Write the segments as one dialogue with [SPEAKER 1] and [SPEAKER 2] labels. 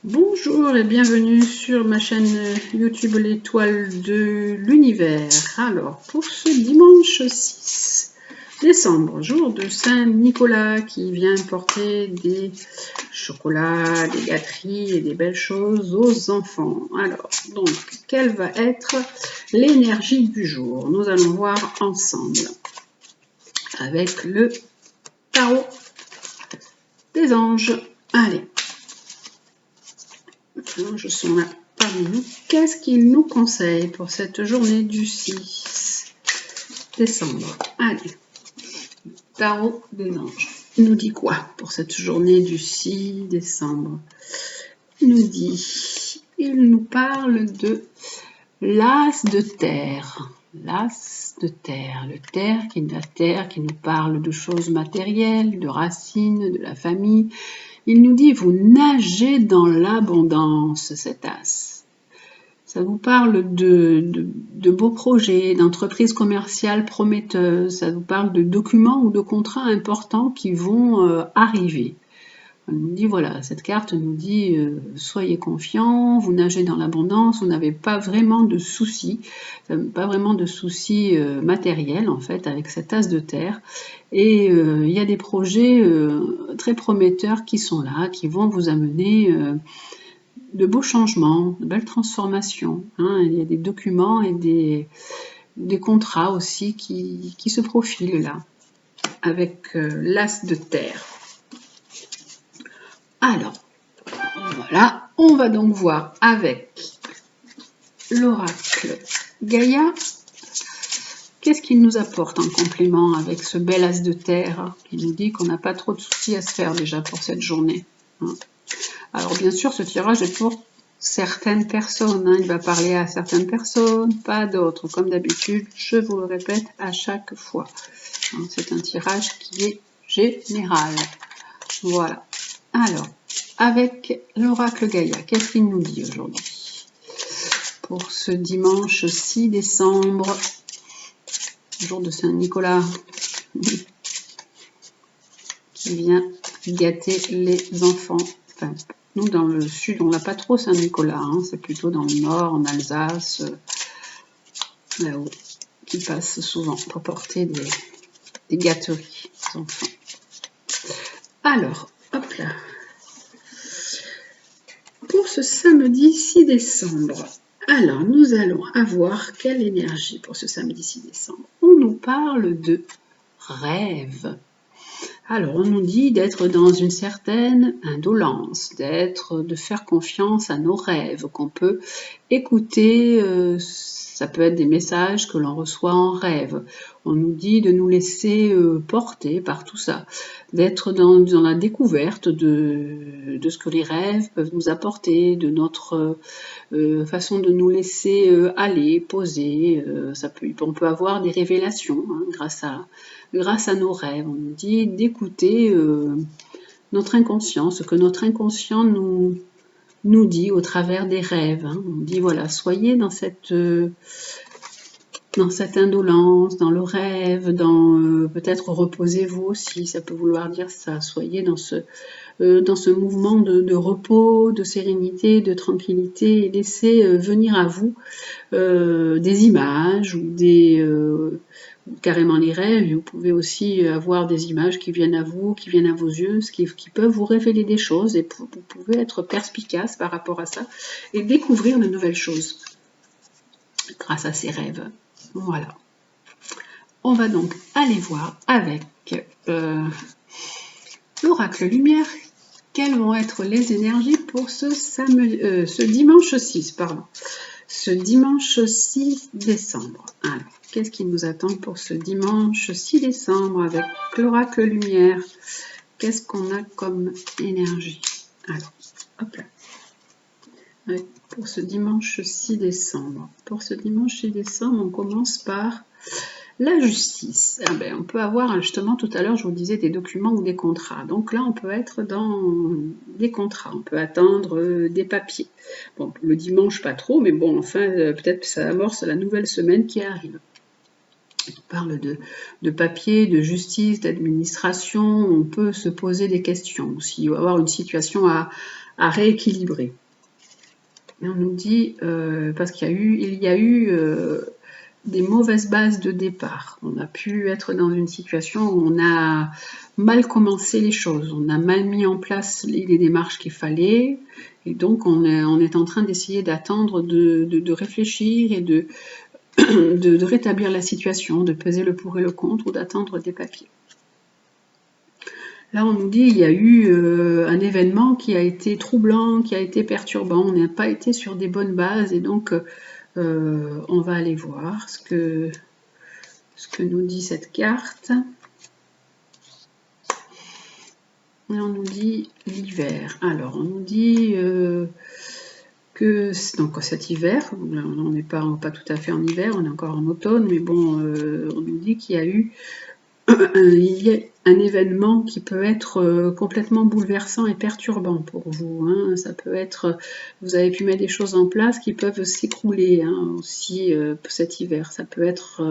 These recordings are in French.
[SPEAKER 1] Bonjour et bienvenue sur ma chaîne YouTube L'étoile de l'univers. Alors, pour ce dimanche 6 décembre, jour de Saint-Nicolas qui vient porter des chocolats, des gâteries et des belles choses aux enfants. Alors, donc, quelle va être l'énergie du jour? Nous allons voir ensemble avec le tarot des anges. Allez. Les anges sont là parmi nous. Qu'est-ce qu'ils nous conseillent pour cette journée du 6 décembre? Allez, tarot des anges. Il nous dit quoi pour cette journée du 6 décembre? Il nous parle de l'as de terre. L'as de terre, la terre qui nous parle de choses matérielles, de racines, de la famille. Il nous dit, vous nagez dans l'abondance, cet as. Ça vous parle de beaux projets, d'entreprises commerciales prometteuses, ça vous parle de documents ou de contrats importants qui vont arriver. On nous dit, voilà, cette carte nous dit, soyez confiants, vous nagez dans l'abondance, vous n'avez pas vraiment de soucis, matériels en fait avec cet as de terre. Et il y a des projets très prometteurs qui sont là, qui vont vous amener de beaux changements, de belles transformations. Hein. Il y a des documents et des contrats aussi qui se profilent là, avec l'as de terre. Alors, voilà, on va donc voir avec l'oracle Gaïa, qu'est-ce qu'il nous apporte en complément avec ce bel as de terre qui nous dit qu'on n'a pas trop de soucis à se faire déjà pour cette journée. Hein. Alors bien sûr, ce tirage est pour certaines personnes, hein. Il va parler à certaines personnes, pas d'autres. Comme d'habitude, je vous le répète à chaque fois. Hein, c'est un tirage qui est général. Voilà. Alors, avec l'oracle Gaïa, qu'est-ce qu'il nous dit aujourd'hui? Pour ce dimanche 6 décembre, jour de Saint-Nicolas, qui vient gâter les enfants. Enfin, nous, dans le sud, on n'a pas trop Saint-Nicolas, hein, c'est plutôt dans le nord, en Alsace, là-haut, qui passe souvent pour porter des gâteries aux enfants. Alors, hop là. Pour ce samedi 6 décembre, alors nous allons avoir quelle énergie pour ce samedi 6 décembre? On nous parle de rêve. Alors, on nous dit d'être dans une certaine indolence, de faire confiance à nos rêves, qu'on peut écouter, ça peut être des messages que l'on reçoit en rêve. On nous dit de nous laisser porter par tout ça, d'être dans la découverte de ce que les rêves peuvent nous apporter, de notre façon de nous laisser aller, poser. On peut avoir des révélations hein, grâce à nos rêves. On nous dit d'écouter notre inconscient, ce que notre inconscient nous dit au travers des rêves. Hein. On dit voilà, soyez dans cette indolence, dans le rêve, peut-être reposez-vous aussi, ça peut vouloir dire ça, soyez dans ce mouvement de repos, de sérénité, de tranquillité, et laissez venir à vous des images ou carrément les rêves. Vous pouvez aussi avoir des images qui viennent à vous, qui viennent à vos yeux, qui peuvent vous révéler des choses, et vous pouvez être perspicace par rapport à ça et découvrir de nouvelles choses grâce à ces rêves. Voilà. On va donc aller voir avec l'oracle lumière quelles vont être les énergies pour ce dimanche 6, pardon. Ce dimanche 6 décembre. Alors, qu'est-ce qui nous attend pour ce dimanche 6 décembre avec l'oracle lumière? Qu'est-ce qu'on a comme énergie? Alors, hop là. Ouais, pour ce dimanche 6 décembre. Pour ce dimanche 6 décembre, on commence par la justice. Ah ben, on peut avoir, justement, tout à l'heure, je vous disais des documents ou des contrats. Donc là, on peut être dans des contrats. On peut attendre des papiers. Bon, le dimanche, pas trop, mais bon, enfin, peut-être que ça amorce la nouvelle semaine qui arrive. On parle de papier, de justice, d'administration. On peut se poser des questions aussi, avoir une situation à rééquilibrer. Et on nous dit, parce qu'il y a eu des mauvaises bases de départ. On a pu être dans une situation où on a mal commencé les choses, on a mal mis en place les démarches qu'il fallait, et donc on est en train d'essayer d'attendre, de réfléchir et de rétablir la situation, de peser le pour et le contre ou d'attendre des papiers. Là, on nous dit qu'il y a eu un événement qui a été troublant, qui a été perturbant, on n'a pas été sur des bonnes bases, et donc on va aller voir ce que nous dit cette carte. Et on nous dit l'hiver. Alors, on nous dit que donc cet hiver, on n'est pas tout à fait en hiver, on est encore en automne, mais bon, on nous dit qu'il y a eu un événement qui peut être complètement bouleversant et perturbant pour vous. Hein. Ça peut être, vous avez pu mettre des choses en place qui peuvent s'écrouler aussi cet hiver. Ça peut être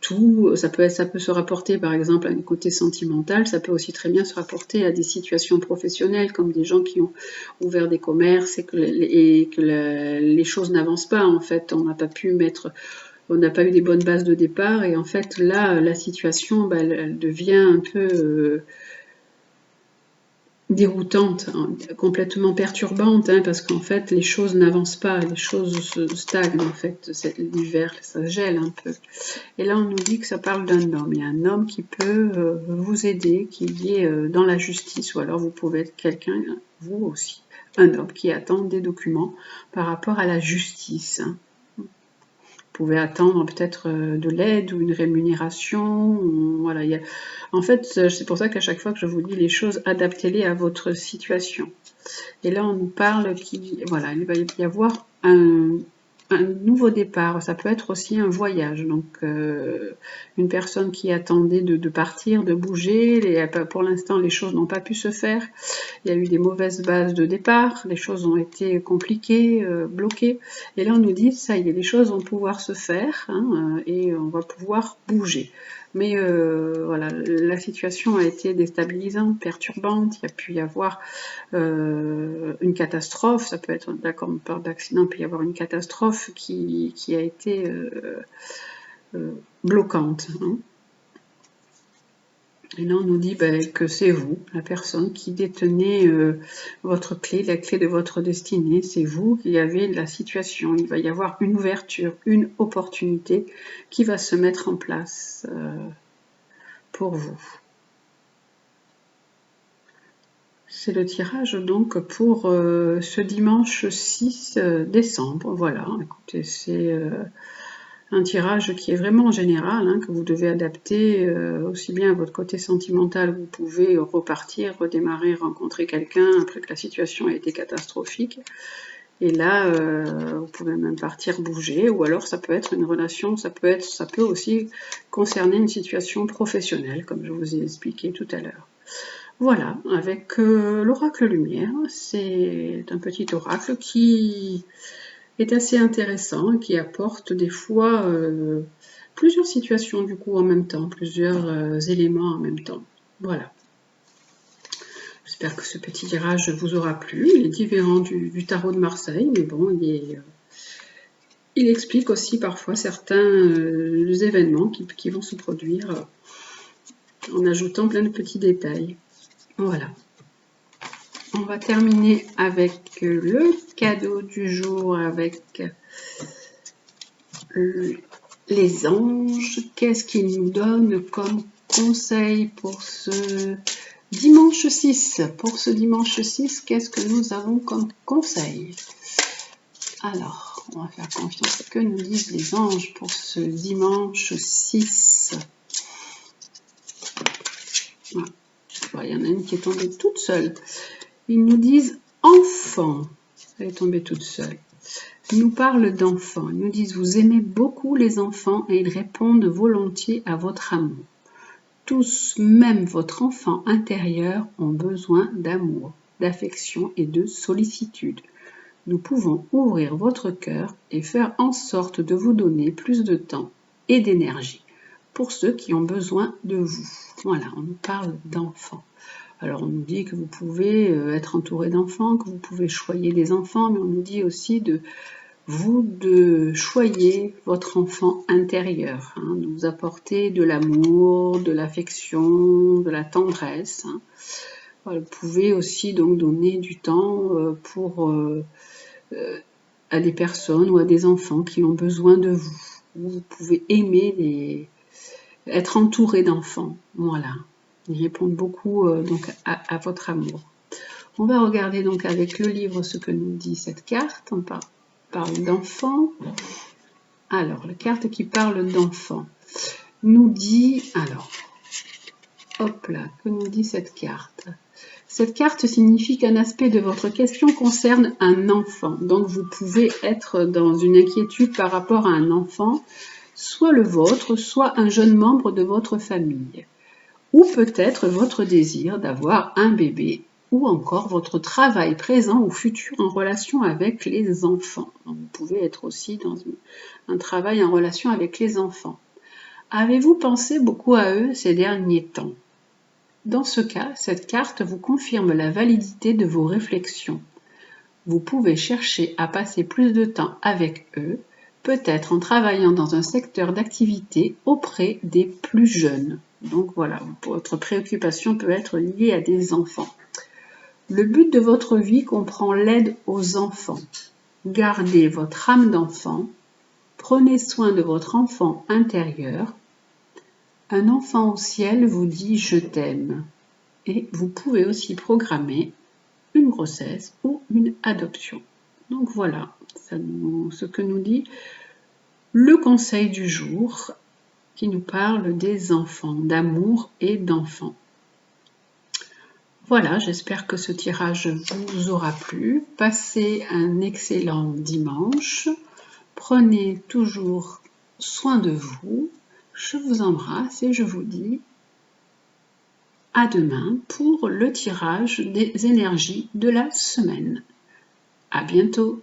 [SPEAKER 1] tout, ça peut se rapporter par exemple à un côté sentimental, ça peut aussi très bien se rapporter à des situations professionnelles, comme des gens qui ont ouvert des commerces et que les choses n'avancent pas. En fait, on n'a pas eu des bonnes bases de départ, et en fait là la situation elle devient un peu déroutante, complètement perturbante, parce qu'en fait les choses n'avancent pas, les choses se stagnent en fait. L'hiver, ça gèle un peu. Et là on nous dit que ça parle d'un homme. Il y a un homme qui peut vous aider, qui est dans la justice, ou alors vous pouvez être quelqu'un, vous aussi, un homme qui attend des documents par rapport à la justice. Vous pouvez attendre peut-être de l'aide ou une rémunération. Voilà, en fait, c'est pour ça qu'à chaque fois que je vous dis les choses, adaptez-les à votre situation. Et là, on nous parle il va y avoir un nouveau départ. Ça peut être aussi un voyage. Donc, une personne qui attendait de partir, de bouger. Pour l'instant, les choses n'ont pas pu se faire. Il y a eu des mauvaises bases de départ. Les choses ont été compliquées, bloquées. Et là, on nous dit, ça y est, les choses vont pouvoir se faire et on va pouvoir bouger. Mais voilà, la situation a été déstabilisante, perturbante. Il y a pu y avoir une catastrophe. Ça peut être, d'accord, on parle d'accident, il peut y avoir une catastrophe qui a été bloquante. Et là, on nous dit que c'est vous, la personne qui détenez votre clé, la clé de votre destinée. C'est vous qui avez la situation. Il va y avoir une ouverture, une opportunité qui va se mettre en place pour vous. C'est le tirage donc pour ce dimanche 6 décembre. Voilà, écoutez, c'est un tirage qui est vraiment général, que vous devez adapter aussi bien à votre côté sentimental. Vous pouvez repartir, redémarrer, rencontrer quelqu'un après que la situation a été catastrophique. Et là, vous pouvez même partir bouger, ou alors ça peut être une relation, ça peut aussi concerner une situation professionnelle, comme je vous ai expliqué tout à l'heure. Voilà, avec l'oracle lumière, c'est un petit oracle qui est assez intéressant, qui apporte des fois plusieurs situations du coup en même temps, plusieurs éléments en même temps. Voilà. J'espère que ce petit tirage vous aura plu. Il est différent du tarot de Marseille, mais bon, il explique aussi parfois certains événements qui vont se produire en ajoutant plein de petits détails. Voilà. On va terminer avec le cadeau du jour, avec les anges. Qu'est-ce qu'ils nous donnent comme conseil pour ce dimanche 6? Pour ce dimanche 6, qu'est-ce que nous avons comme conseil? Alors, on va faire confiance à ce que nous disent les anges pour ce dimanche 6. Voilà. Il y en a une qui est tombée toute seule. Ils nous disent enfant. Elle est tombée toute seule. Ils nous parlent d'enfants. Ils nous disent vous aimez beaucoup les enfants et ils répondent volontiers à votre amour. Tous, même votre enfant intérieur, ont besoin d'amour, d'affection et de sollicitude. Nous pouvons ouvrir votre cœur et faire en sorte de vous donner plus de temps et d'énergie pour ceux qui ont besoin de vous. Voilà, on nous parle d'enfants. Alors on nous dit que vous pouvez être entouré d'enfants, que vous pouvez choyer des enfants, mais on nous dit aussi de choyer votre enfant intérieur, hein, de vous apporter de l'amour, de l'affection, de la tendresse. Hein. Voilà, vous pouvez aussi donc donner du temps à des personnes ou à des enfants qui ont besoin de vous. Vous pouvez aimer être entouré d'enfants. Voilà. Ils répondent beaucoup donc à votre amour. On va regarder donc avec le livre ce que nous dit cette carte. On parle d'enfants. Alors, la carte qui parle d'enfants nous dit, alors, hop là, que nous dit cette carte? Cette carte signifie qu'un aspect de votre question concerne un enfant. Donc, vous pouvez être dans une inquiétude par rapport à un enfant, soit le vôtre, soit un jeune membre de votre famille. Ou peut-être votre désir d'avoir un bébé, ou encore votre travail présent ou futur en relation avec les enfants. Donc, vous pouvez être aussi dans un travail en relation avec les enfants. Avez-vous pensé beaucoup à eux ces derniers temps? Dans ce cas, cette carte vous confirme la validité de vos réflexions. Vous pouvez chercher à passer plus de temps avec eux, peut-être en travaillant dans un secteur d'activité auprès des plus jeunes. Donc voilà, votre préoccupation peut être liée à des enfants. Le but de votre vie comprend l'aide aux enfants. Gardez votre âme d'enfant, prenez soin de votre enfant intérieur. Un enfant au ciel vous dit « je t'aime » et vous pouvez aussi programmer une grossesse ou une adoption. Donc voilà, ce que nous dit le conseil du jour qui nous parle des enfants, d'amour et d'enfants. Voilà, j'espère que ce tirage vous aura plu. Passez un excellent dimanche. Prenez toujours soin de vous. Je vous embrasse et je vous dis à demain pour le tirage des énergies de la semaine. À bientôt.